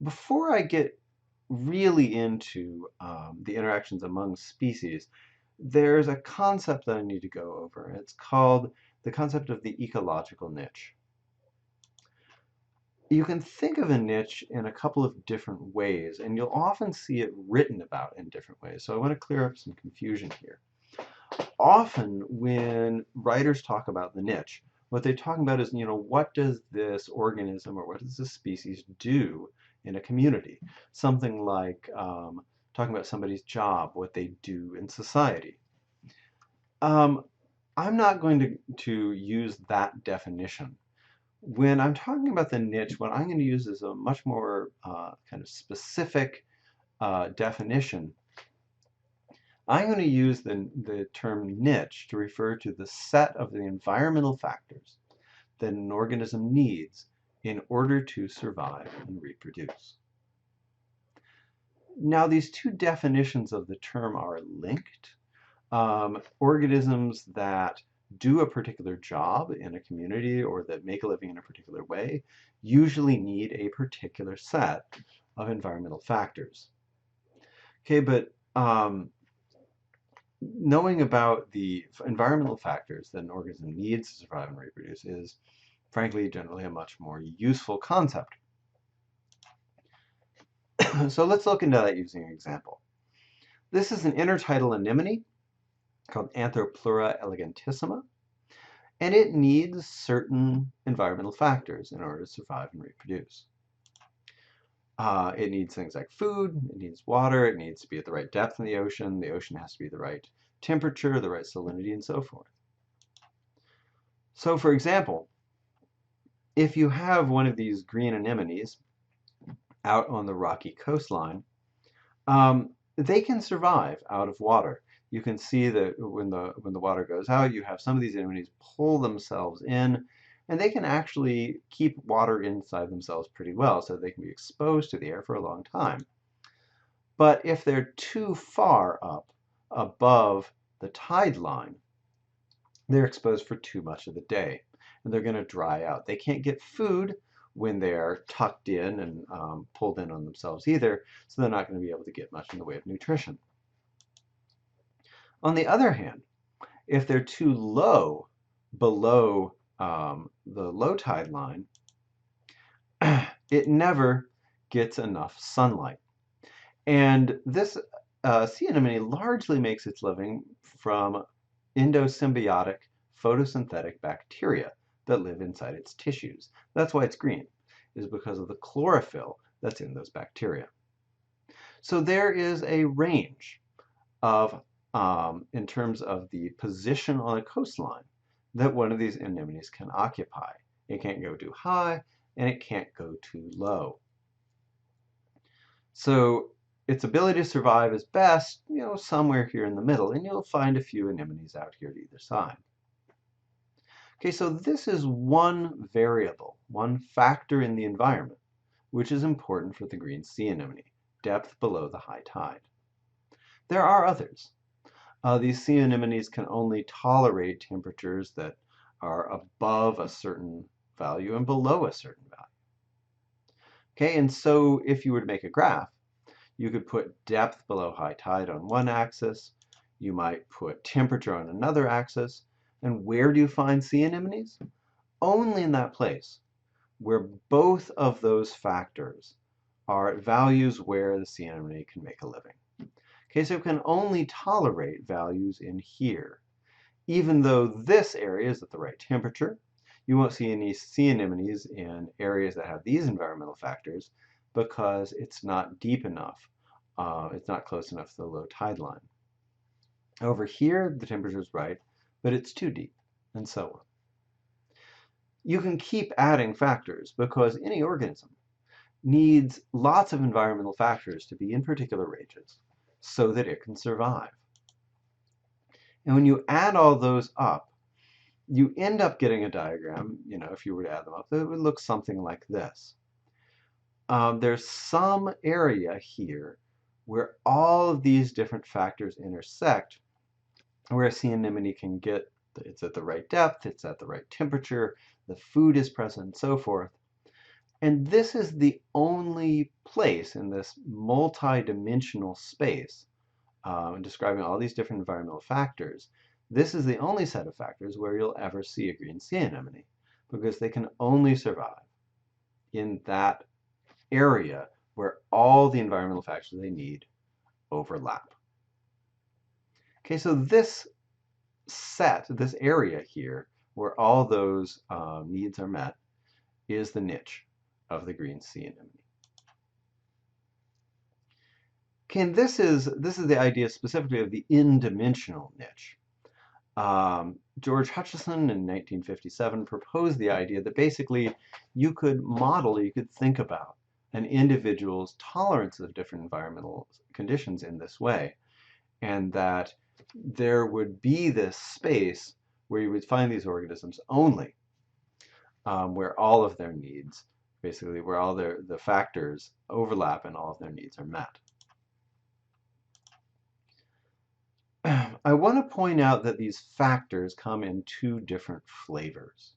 Before I get really into the interactions among species, there's a concept that I need to go over. It's called the concept of the ecological niche. You can think of a niche in a couple of different ways, and you'll often see it written about in different ways. So I want to clear up some confusion here. Often when writers talk about the niche, what they're talking about is, what does this organism or what does this species do in a community? Something like talking about somebody's job, what they do in society. Um, I'm not going to use that definition. When I'm talking about the niche, what I'm going to use is a much more kind of specific definition. I'm going to use the term niche to refer to the set of the environmental factors that an organism needs in order to survive and reproduce. Now, these two definitions of the term are linked. Organisms that do a particular job in a community or that make a living in a particular way usually need a particular set of environmental factors. Okay, but knowing about the environmental factors that an organism needs to survive and reproduce is, frankly, generally a much more useful concept. So let's look into that using an example. This is an intertidal anemone called Anthopleura elegantissima, and it needs certain environmental factors in order to survive and reproduce. It needs things like food, it needs water, it needs to be at the right depth in the ocean has to be the right temperature, the right salinity, and so forth. So for example, if you have one of these green anemones out on the rocky coastline, they can survive out of water. You can see that when the water goes out, you have some of these anemones pull themselves in, and they can actually keep water inside themselves pretty well, so they can be exposed to the air for a long time. But if they're too far up above the tide line, they're exposed for too much of the day, and they're going to dry out. They can't get food when they're tucked in and pulled in on themselves either, so they're not going to be able to get much in the way of nutrition. On the other hand, if they're too low below the low tide line, it never gets enough sunlight. And this sea anemone largely makes its living from endosymbiotic photosynthetic bacteria that live inside its tissues. That's why it's green, is because of the chlorophyll that's in those bacteria. So there is a range of, in terms of the position on a coastline, that one of these anemones can occupy. It can't go too high, and it can't go too low. So its ability to survive is best, somewhere here in the middle, and you'll find a few anemones out here to either side. Okay, so this is one variable, one factor in the environment, which is important for the green sea anemone, depth below the high tide. There are others. These sea anemones can only tolerate temperatures that are above a certain value and below a certain value. Okay, and so if you were to make a graph, you could put depth below high tide on one axis, you might put temperature on another axis, and where do you find sea anemones? Only in that place where both of those factors are at values where the sea anemone can make a living. Okay, so it can only tolerate values in here. Even though this area is at the right temperature, you won't see any sea anemones in areas that have these environmental factors because it's not deep enough. It's not close enough to the low tide line. Over here, the temperature is right, but it's too deep, and so on. You can keep adding factors because any organism needs lots of environmental factors to be in particular ranges so that it can survive. And when you add all those up, you end up getting a diagram, if you were to add them up, that would look something like this. There's some area here where all of these different factors intersect, where a sea anemone can get, it's at the right depth, it's at the right temperature, the food is present, and so forth. And this is the only place in this multi-dimensional space, describing all these different environmental factors. This is the only set of factors where you'll ever see a green sea anemone, because they can only survive in that area where all the environmental factors they need overlap. Okay, so this area here, where all those needs are met, is the niche of the green sea anemone. Okay, and this is the idea specifically of the in-dimensional niche. George Hutchison in 1957 proposed the idea that basically you could model, you could think about an individual's tolerance of different environmental conditions in this way, and that there would be this space where you would find these organisms only, where all of their needs, basically where all the factors overlap and all of their needs are met. I want to point out that these factors come in two different flavors.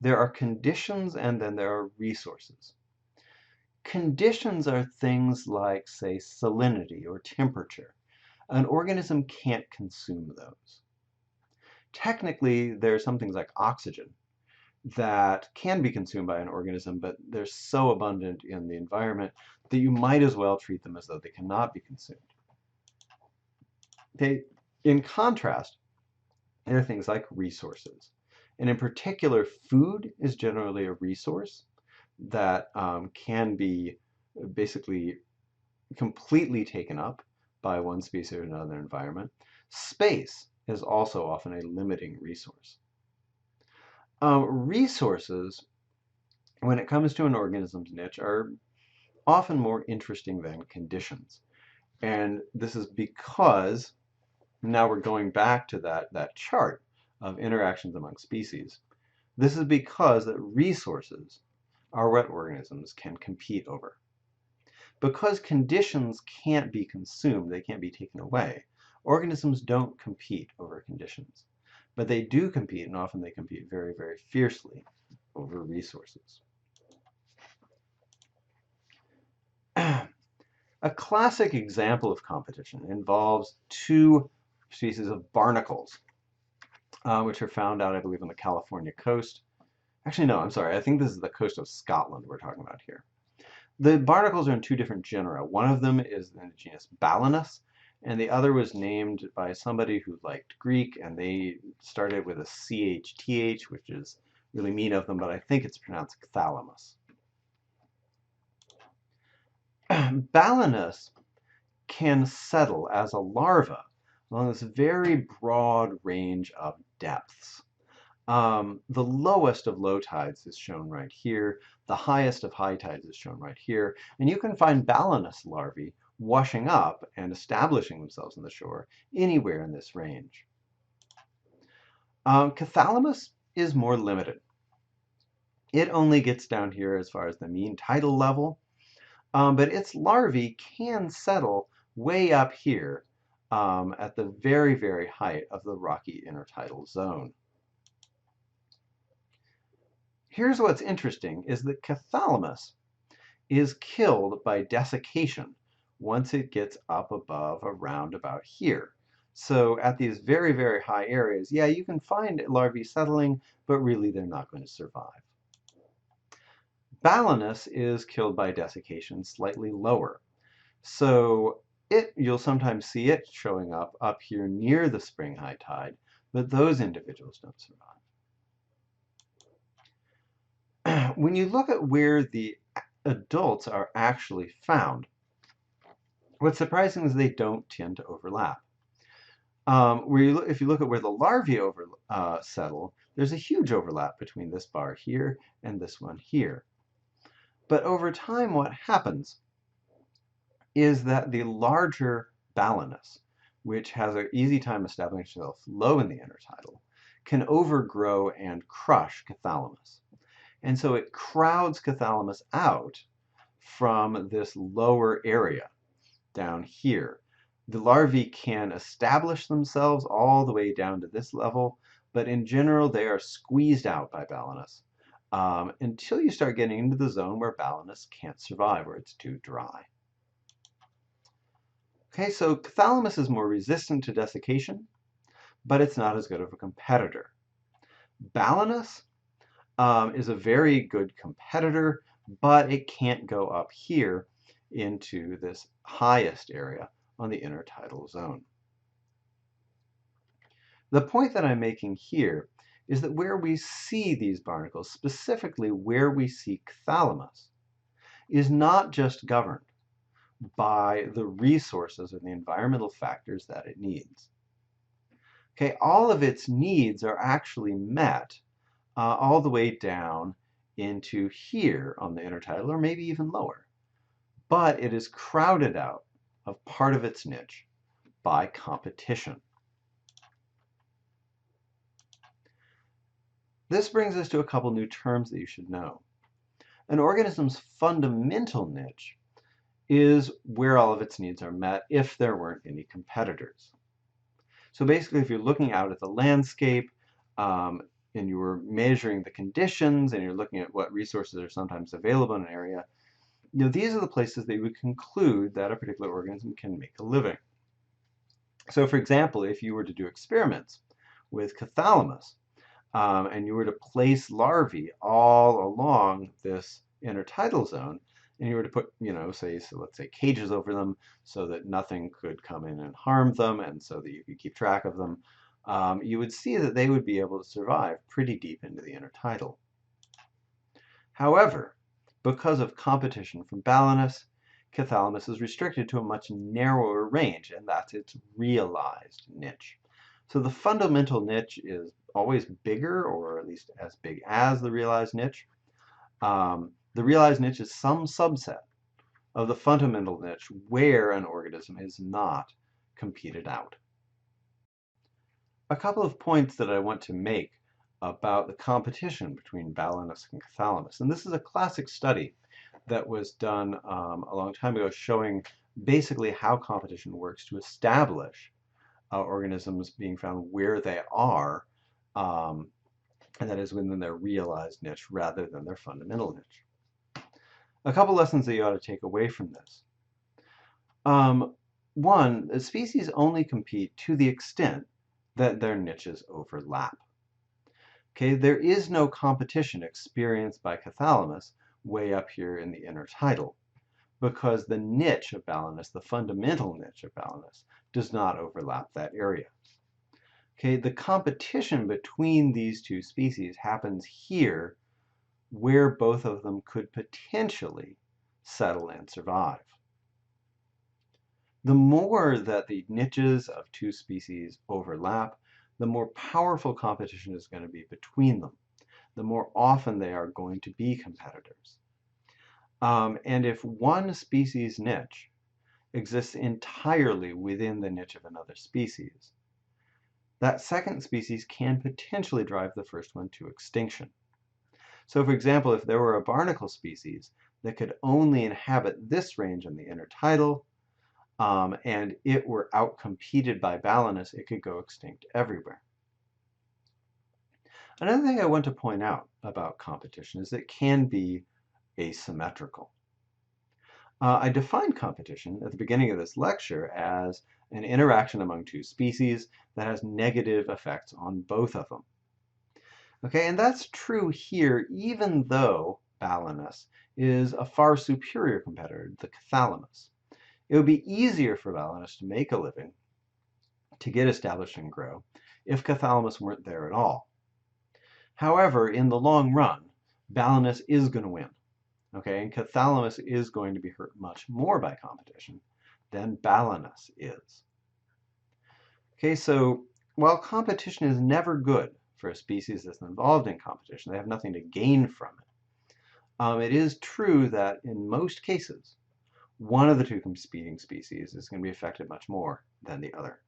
There are conditions and then there are resources. Conditions are things like, say, salinity or temperature. An organism can't consume those. Technically, there are some things like oxygen that can be consumed by an organism, but they're so abundant in the environment that you might as well treat them as though they cannot be consumed. In contrast, there are things like resources. And in particular, food is generally a resource that can be basically completely taken up by one species or another environment. Space is also often a limiting resource. Resources, when it comes to an organism's niche, are often more interesting than conditions. And this is because, now we're going back to that chart of interactions among species. This is because that resources are what organisms can compete over. Because conditions can't be consumed, they can't be taken away, organisms don't compete over conditions. But they do compete, and often they compete very, very fiercely over resources. A classic example of competition involves two species of barnacles, which are found out, I believe, on the California coast. Actually, no, I'm sorry. I think this is the coast of Scotland we're talking about here. The barnacles are in two different genera. One of them is in the genus Balanus, and the other was named by somebody who liked Greek, and they started with a CHTH, which is really mean of them, but I think it's pronounced Cthalamus. Balanus can settle as a larva along this very broad range of depths. The lowest of low tides is shown right here. The highest of high tides is shown right here. And you can find Balanus larvae washing up and establishing themselves on the shore anywhere in this range. Cthalamus is more limited. It only gets down here as far as the mean tidal level, but its larvae can settle way up here at the very, very height of the rocky intertidal zone. Here's what's interesting, is that Cthalamus is killed by desiccation once it gets up above around about here. So at these very, very high areas, yeah, you can find larvae settling, but really they're not going to survive. Balanus is killed by desiccation slightly lower. So you'll sometimes see it showing up here near the spring high tide, but those individuals don't survive. When you look at where the adults are actually found, what's surprising is they don't tend to overlap. If you look at where the larvae settle, there's a huge overlap between this bar here and this one here. But over time, what happens is that the larger Balanus, which has an easy time establishing itself low in the intertidal, can overgrow and crush Cthalamus. And so it crowds Cthalamus out from this lower area down here. The larvae can establish themselves all the way down to this level, but in general they are squeezed out by Balanus until you start getting into the zone where Balanus can't survive, where it's too dry. Okay, so Cthalamus is more resistant to desiccation, but it's not as good of a competitor. Balanus is a very good competitor, but it can't go up here into this highest area on the intertidal zone. The point that I'm making here is that where we see these barnacles, specifically where we see Cthalamus, is not just governed by the resources and the environmental factors that it needs. Okay, all of its needs are actually met all the way down into here on the intertidal, or maybe even lower. But it is crowded out of part of its niche by competition. This brings us to a couple new terms that you should know. An organism's fundamental niche is where all of its needs are met if there weren't any competitors. So basically, if you're looking out at the landscape and you were measuring the conditions and you're looking at what resources are sometimes available in an area, these are the places that you would conclude that a particular organism can make a living. So for example, if you were to do experiments with Cthalamus, and you were to place larvae all along this intertidal zone, and you were to put, let's say cages over them so that nothing could come in and harm them, and so that you could keep track of them, you would see that they would be able to survive pretty deep into the intertidal. However, because of competition from Balanus, Cthalamus is restricted to a much narrower range, and that's its realized niche. So the fundamental niche is always bigger, or at least as big as the realized niche. The realized niche is some subset of the fundamental niche where an organism is not competed out. A couple of points that I want to make about the competition between Balanus and Cthalamus. And this is a classic study that was done a long time ago, showing basically how competition works to establish organisms being found where they are, and that is within their realized niche rather than their fundamental niche. A couple lessons that you ought to take away from this. One, the species only compete to the extent that their niches overlap. Okay, there is no competition experienced by Cthalamus way up here in the intertidal, because the niche of Balanus, the fundamental niche of Balanus, does not overlap that area. Okay, the competition between these two species happens here, where both of them could potentially settle and survive. The more that the niches of two species overlap, the more powerful competition is going to be between them. The more often they are going to be competitors. And if one species niche exists entirely within the niche of another species, that second species can potentially drive the first one to extinction. So for example, if there were a barnacle species that could only inhabit this range in the intertidal, and it were outcompeted by Balanus, it could go extinct everywhere. Another thing I want to point out about competition is that it can be asymmetrical. I defined competition at the beginning of this lecture as an interaction among two species that has negative effects on both of them. Okay, and that's true here, even though Balanus is a far superior competitor to Cthalamus. It would be easier for Balanus to make a living, to get established and grow, if Cthalamus weren't there at all. However, in the long run, Balanus is going to win. Okay, and Cthalamus is going to be hurt much more by competition than Balanus is. Okay, so while competition is never good for a species that's involved in competition, they have nothing to gain from it. It is true that in most cases, one of the two competing species is going to be affected much more than the other.